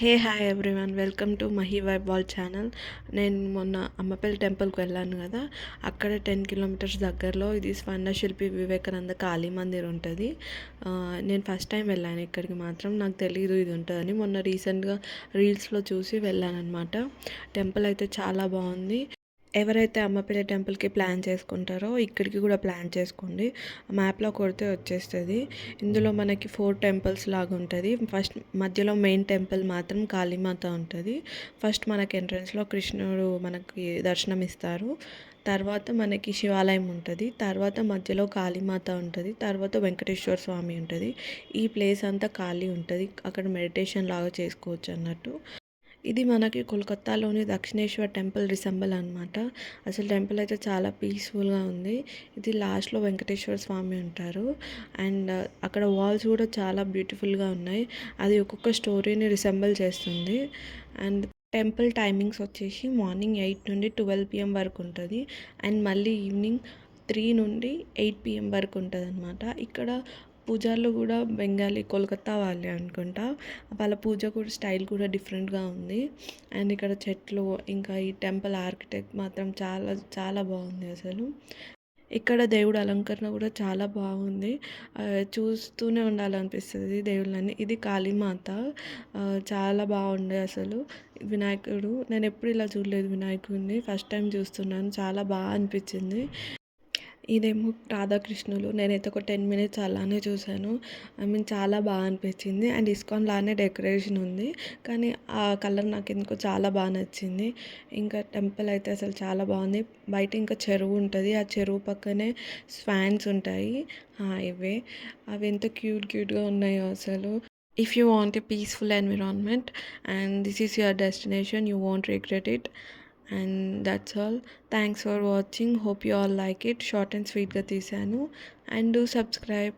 Hi everyone, welcome to Mahi vibe wall channel. నేను మొన్న అమ్మపల్లి టెంపుల్కి వెళ్ళాను కదా. అక్కడ 10 కిలోమీటర్స్ దగ్గరలో ఇది స్వర్ణశిల్పి వివేకానంద కాళీ మందిర్ ఉంటుంది. నేను ఫస్ట్ టైం వెళ్ళాను ఇక్కడికి. మాత్రం నాకు తెలియదు ఇది ఉంటుందని. మొన్న రీసెంట్గా రీల్స్లో చూసి వెళ్ళాను అనమాట. టెంపుల్ అయితే చాలా బాగుంది. ఎవరైతే అమ్మపల్లి టెంపుల్కి ప్లాన్ చేసుకుంటారో ఇక్కడికి కూడా ప్లాన్ చేసుకోండి. మ్యాప్లో కొడితే వచ్చేస్తుంది. ఇందులో మనకి 4 టెంపుల్స్ లాగా ఉంటుంది. ఫస్ట్ మధ్యలో మెయిన్ టెంపుల్ మాత్రం కాళీమాత ఉంటుంది. ఫస్ట్ మనకి ఎంట్రన్స్లో కృష్ణుడు మనకి దర్శనం ఇస్తారు. తర్వాత మనకి శివాలయం ఉంటుంది. తర్వాత మధ్యలో కాళీమాత ఉంటుంది. తర్వాత వెంకటేశ్వర స్వామి ఉంటుంది. ఈ ప్లేస్ అంతా ఖాళీ ఉంటుంది. అక్కడ మెడిటేషన్ లాగా చేసుకోవచ్చు అన్నట్టు. ఇది మనకి కోల్కత్తాలోని దక్షిణేశ్వర్ టెంపుల్ రిసెంబల్ అనమాట. అసలు టెంపుల్ అయితే చాలా పీస్ఫుల్గా ఉంది. ఇది లాస్ట్లో వెంకటేశ్వర స్వామి ఉంటారు. అండ్ అక్కడ వాల్స్ కూడా చాలా బ్యూటిఫుల్గా ఉన్నాయి. అది ఒక్కొక్క స్టోరీని రిసెంబల్ చేస్తుంది. అండ్ టెంపుల్ టైమింగ్స్ వచ్చేసి మార్నింగ్ 8 నుండి 12 PM వరకు ఉంటుంది. అండ్ మళ్ళీ ఈవినింగ్ 3 నుండి 8 PM వరకు ఉంటుంది అనమాట. ఇక్కడ పూజార్లు కూడా బెంగాలీ, కోల్కత్తా వాళ్ళే అనుకుంటా. వాళ్ళ పూజ కూడా స్టైల్ కూడా డిఫరెంట్గా ఉంది. అండ్ ఇక్కడ చెట్లు, ఇంకా ఈ టెంపుల్ ఆర్కిటెక్ట్ మాత్రం చాలా చాలా బాగుంది అసలు. ఇక్కడ దేవుడు అలంకరణ కూడా చాలా బాగుంది. చూస్తూనే ఉండాలనిపిస్తుంది దేవుళ్ళని. ఇది కాళీమాత. చాలా బాగుండే అసలు. వినాయకుడు, నేను ఎప్పుడు ఇలా చూడలేదు వినాయకుడిని. ఫస్ట్ టైం చూస్తున్నాను. చాలా బాగా అనిపించింది. ఇదేమో రాధాకృష్ణులు. నేనైతే ఒక 10 మినిట్స్ అలానే చూశాను. చాలా బాగా అనిపించింది. అండ్ ఇస్కాన్ లానే డెకరేషన్ ఉంది. కానీ ఆ కలర్ నాకు ఎందుకో చాలా బాగా నచ్చింది. ఇంకా టెంపుల్ అయితే అసలు చాలా బాగుంది. బయట ఇంకా చెరువు ఉంటుంది. ఆ చెరువు పక్కనే ఫ్యాన్స్ ఉంటాయి. ఇవే అవి ఎంత క్యూట్గా ఉన్నాయో అసలు. If you want a peaceful environment and this is your destination, you won't regret it. And that's all. Thanks for watching. Hope you all like it. Short and sweet ga teesanu. And do subscribe.